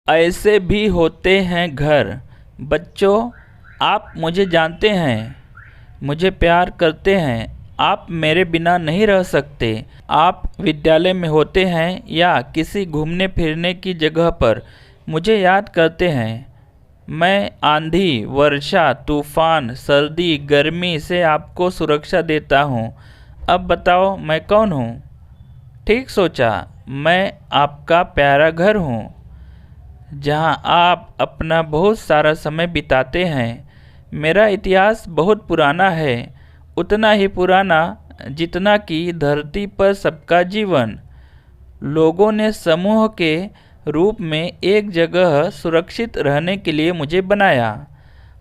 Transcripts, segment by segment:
ऐसे भी होते हैं घर। बच्चों, आप मुझे जानते हैं, मुझे प्यार करते हैं। आप मेरे बिना नहीं रह सकते। आप विद्यालय में होते हैं या किसी घूमने फिरने की जगह पर मुझे याद करते हैं। मैं आंधी, वर्षा, तूफान, सर्दी, गर्मी से आपको सुरक्षा देता हूँ। अब बताओ मैं कौन हूँ? ठीक सोचा, मैं आपका प्यारा घर हूँ, जहाँ आप अपना बहुत सारा समय बिताते हैं। मेरा इतिहास बहुत पुराना है, उतना ही पुराना जितना कि धरती पर सबका जीवन। लोगों ने समूह के रूप में एक जगह सुरक्षित रहने के लिए मुझे बनाया।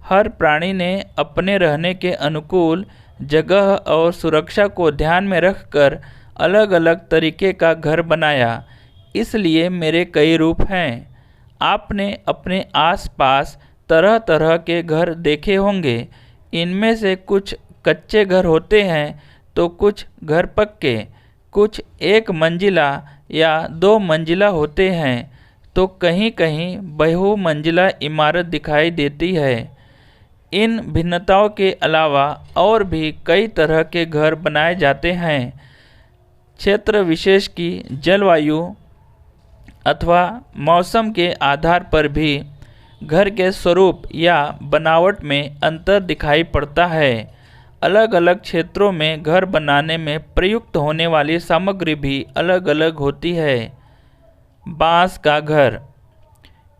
हर प्राणी ने अपने रहने के अनुकूल जगह और सुरक्षा को ध्यान में रखकर अलग अलग तरीके का घर बनाया। इसलिए मेरे कई रूप हैं। आपने अपने आसपास तरह तरह के घर देखे होंगे। इनमें से कुछ कच्चे घर होते हैं तो कुछ घर पक्के, कुछ एक मंजिला या दो मंजिला होते हैं तो कहीं कहीं बहुमंजिला इमारत दिखाई देती है। इन भिन्नताओं के अलावा और भी कई तरह के घर बनाए जाते हैं। क्षेत्र विशेष की जलवायु अथवा मौसम के आधार पर भी घर के स्वरूप या बनावट में अंतर दिखाई पड़ता है। अलग अलग क्षेत्रों में घर बनाने में प्रयुक्त होने वाली सामग्री भी अलग अलग होती है। बांस का घर।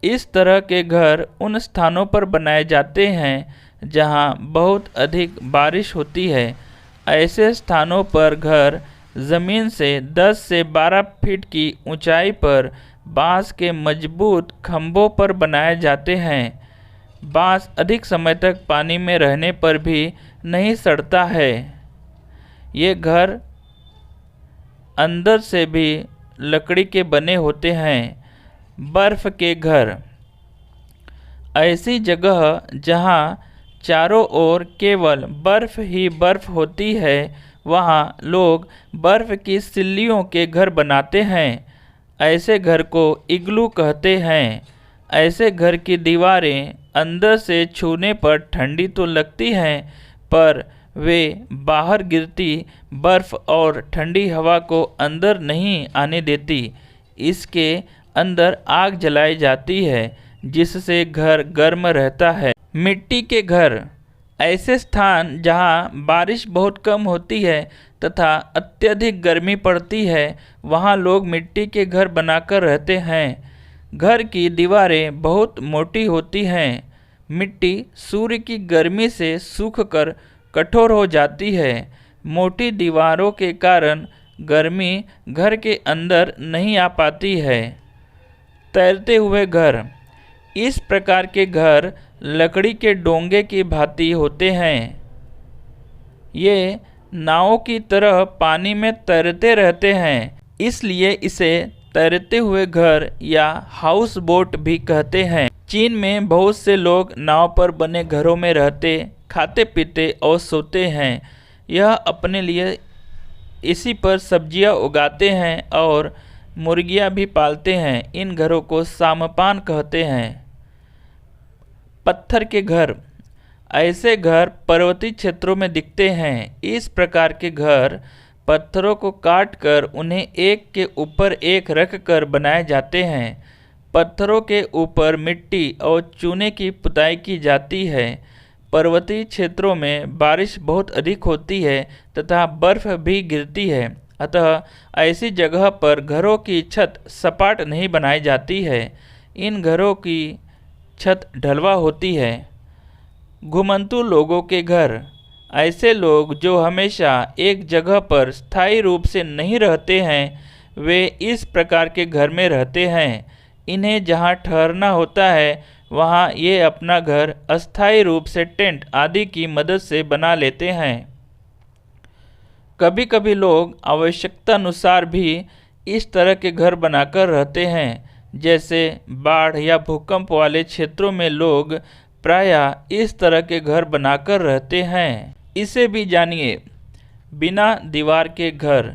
इस तरह के घर उन स्थानों पर बनाए जाते हैं जहां बहुत अधिक बारिश होती है। ऐसे स्थानों पर घर ज़मीन से 10 से 12 फीट की ऊंचाई पर बांस के मजबूत खंभों पर बनाए जाते हैं। बांस अधिक समय तक पानी में रहने पर भी नहीं सड़ता है। ये घर अंदर से भी लकड़ी के बने होते हैं। बर्फ के घर। ऐसी जगह जहां चारों ओर केवल बर्फ ही बर्फ होती है, वहां लोग बर्फ की सिल्लियों के घर बनाते हैं। ऐसे घर को इग्लू कहते हैं। ऐसे घर की दीवारें अंदर से छूने पर ठंडी तो लगती हैं, पर वे बाहर गिरती बर्फ और ठंडी हवा को अंदर नहीं आने देती। इसके अंदर आग जलाई जाती है जिससे घर गर्म रहता है। मिट्टी के घर। ऐसे स्थान जहां बारिश बहुत कम होती है तथा अत्यधिक गर्मी पड़ती है, वहां लोग मिट्टी के घर बनाकर रहते हैं। घर की दीवारें बहुत मोटी होती हैं। मिट्टी सूर्य की गर्मी से सूखकर कठोर हो जाती है। मोटी दीवारों के कारण गर्मी घर के अंदर नहीं आ पाती है। तैरते हुए घर। इस प्रकार के घर लकड़ी के डोंगे की भांति होते हैं। ये नावों की तरह पानी में तैरते रहते हैं, इसलिए इसे तैरते हुए घर या हाउस बोट भी कहते हैं। चीन में बहुत से लोग नाव पर बने घरों में रहते, खाते पीते और सोते हैं। यह अपने लिए इसी पर सब्जियां उगाते हैं और मुर्गियां भी पालते हैं। इन घरों को सामपान कहते हैं। पत्थर के घर। ऐसे घर पर्वतीय क्षेत्रों में दिखते हैं। इस प्रकार के घर पत्थरों को काटकर उन्हें एक के ऊपर एक रखकर बनाए जाते हैं। पत्थरों के ऊपर मिट्टी और चूने की पुताई की जाती है। पर्वतीय क्षेत्रों में बारिश बहुत अधिक होती है तथा बर्फ भी गिरती है, अतः ऐसी जगह पर घरों की छत सपाट नहीं बनाई जाती है। इन घरों की छत ढलवा होती है। घुमंतू लोगों के घर। ऐसे लोग जो हमेशा एक जगह पर स्थायी रूप से नहीं रहते हैं, वे इस प्रकार के घर में रहते हैं। इन्हें जहाँ ठहरना होता है वहाँ ये अपना घर अस्थायी रूप से टेंट आदि की मदद से बना लेते हैं। कभी कभी लोग आवश्यकता अनुसार भी इस तरह के घर बनाकर रहते हैं। जैसे बाढ़ या भूकंप वाले क्षेत्रों में लोग प्रायः इस तरह के घर बनाकर रहते हैं। इसे भी जानिए। बिना दीवार के घर।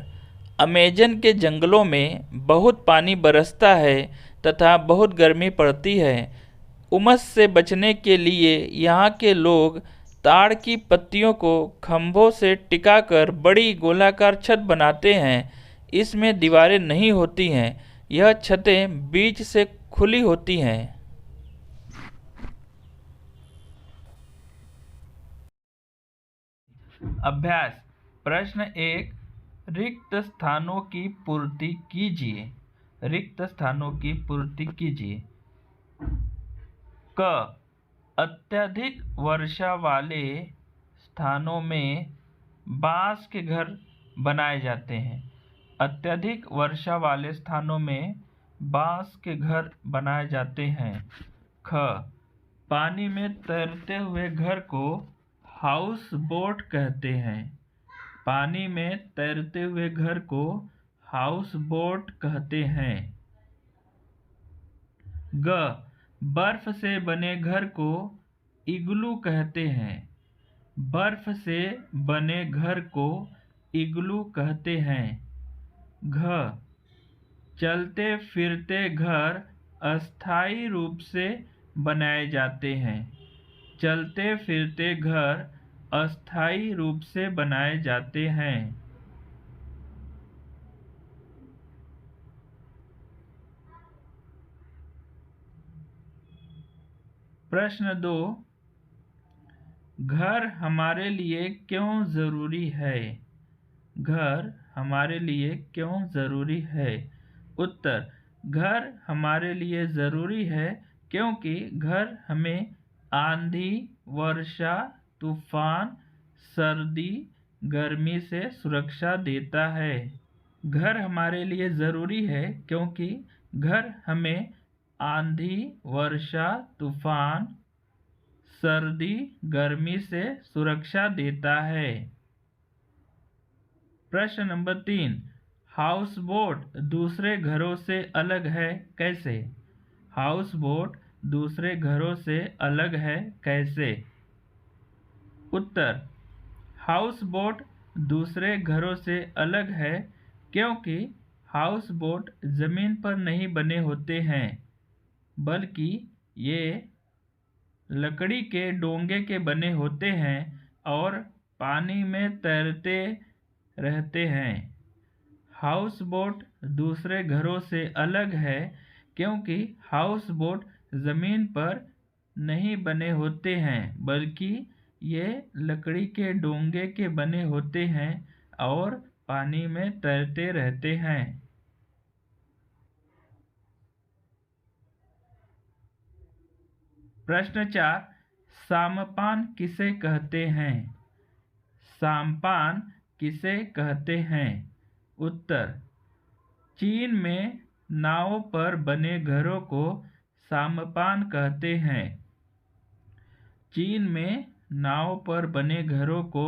अमेजन के जंगलों में बहुत पानी बरसता है, तथा बहुत गर्मी पड़ती है। उमस से बचने के लिए यहाँ के लोग ताड़ की पत्तियों को खंभों से टिकाकर बड़ी गोलाकार छत बनाते हैं। इसमें दीवारें नहीं होती हैं। यह छतें बीच से खुली होती हैं। अभ्यास प्रश्न 1, रिक्त स्थानों की पूर्ति कीजिए। रिक्त स्थानों की पूर्ति कीजिए। क, अत्यधिक वर्षा वाले स्थानों में बांस के घर बनाए जाते हैं। अत्यधिक वर्षा वाले स्थानों में बांस के घर बनाए जाते हैं। ख, पानी में तैरते हुए घर को हाउस बोट कहते हैं। पानी में तैरते हुए घर को हाउस बोट कहते हैं। ग, बर्फ से बने घर को इग्लू कहते हैं। बर्फ से बने घर को इग्लू कहते हैं। घ, चलते फिरते घर अस्थायी रूप से बनाए जाते हैं। चलते फिरते घर अस्थायी रूप से बनाए जाते हैं। प्रश्न 2, घर हमारे लिए क्यों जरूरी है? घर हमारे लिए क्यों जरूरी है? उत्तर, घर हमारे लिए जरूरी है क्योंकि घर हमें आंधी, वर्षा, तूफान, सर्दी, गर्मी से सुरक्षा देता है। घर हमारे लिए ज़रूरी है क्योंकि घर हमें आंधी, वर्षा, तूफान, सर्दी, गर्मी से सुरक्षा देता है। प्रश्न नंबर 3, हाउस बोट दूसरे घरों से अलग है कैसे? हाउस बोट दूसरे घरों से अलग है कैसे? उत्तर, हाउस बोट दूसरे घरों से अलग है क्योंकि हाउस बोट ज़मीन पर नहीं बने होते हैं, बल्कि ये लकड़ी के डोंगे के बने होते हैं और पानी में तैरते रहते हैं। हाउस बोट दूसरे घरों से अलग है क्योंकि हाउस बोट ज़मीन पर नहीं बने होते हैं, बल्कि ये लकड़ी के डोंगे के बने होते हैं और पानी में तैरते रहते हैं। प्रश्न 4, सामपान किसे कहते हैं? सामपान किसे कहते हैं? उत्तर, चीन में नाव पर बने घरों को सामपान कहते हैं। चीन में नाव पर बने घरों को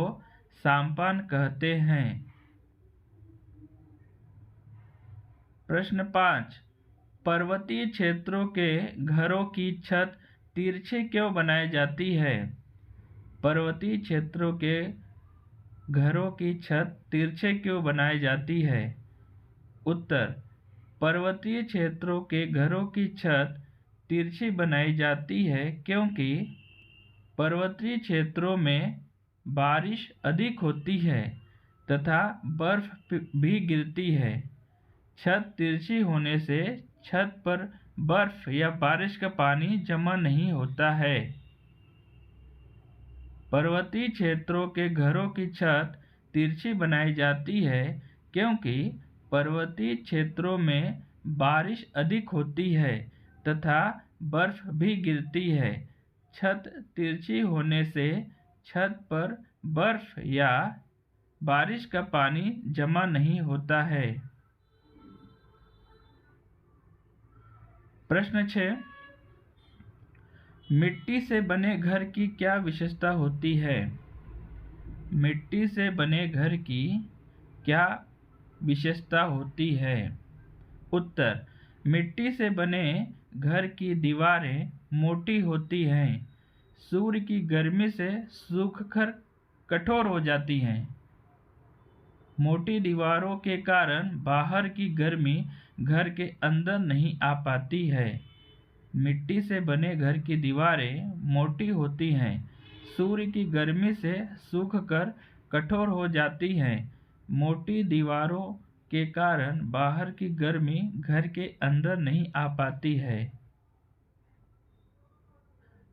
सामपान कहते हैं। प्रश्न 5, पर्वतीय क्षेत्रों के घरों की छत तिरछे क्यों बनाई जाती है? पर्वतीय क्षेत्रों के घरों की छत तिरछे क्यों बनाई जाती है? उत्तर, पर्वतीय क्षेत्रों के घरों की छत तिरछी बनाई जाती है क्योंकि पर्वतीय क्षेत्रों में बारिश अधिक होती है तथा बर्फ भी गिरती है। छत तिरछी होने से छत पर बर्फ या बारिश का पानी जमा नहीं होता है। पर्वतीय क्षेत्रों के घरों की छत तिरछी बनाई जाती है क्योंकि पर्वतीय क्षेत्रों में बारिश अधिक होती है तथा बर्फ भी गिरती है। छत तिरछी होने से छत पर बर्फ या बारिश का पानी जमा नहीं होता है। प्रश्न 6, मिट्टी से बने घर की क्या विशेषता होती है? मिट्टी से बने घर की क्या विशेषता होती है? उत्तर, मिट्टी से बने घर की दीवारें मोटी होती हैं, सूर्य की गर्मी से सूखकर कठोर हो जाती हैं। मोटी दीवारों के कारण बाहर की गर्मी घर के अंदर नहीं आ पाती है। मिट्टी से बने घर की दीवारें मोटी होती हैं, सूर्य की गर्मी से सूखकर कठोर हो जाती हैं। मोटी दीवारों के कारण बाहर की गर्मी घर के अंदर नहीं आ पाती है।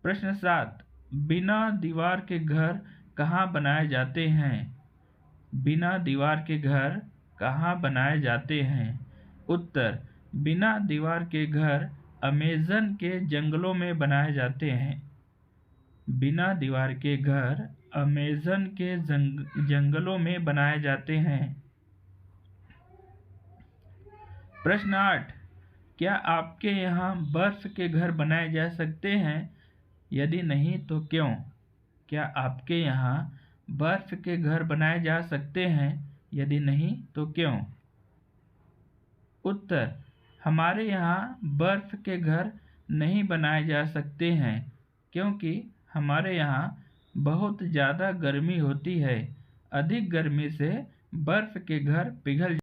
प्रश्न 7, बिना दीवार के घर कहाँ बनाए जाते हैं? बिना दीवार के घर कहाँ बनाए जाते हैं? उत्तर, बिना दीवार के घर अमेज़न के जंगलों में बनाए जाते हैं। बिना दीवार के घर अमेज़न के जंगलों में बनाए जाते हैं। प्रश्न 8, क्या आपके यहाँ बर्फ के घर बनाए जा सकते हैं? यदि नहीं तो क्यों? क्या आपके यहाँ बर्फ के घर बनाए जा सकते हैं? यदि नहीं तो क्यों? उत्तर, हमारे यहाँ बर्फ के घर नहीं बनाए जा सकते हैं क्योंकि हमारे यहाँ बहुत ज़्यादा गर्मी होती है। अधिक गर्मी से बर्फ के घर पिघल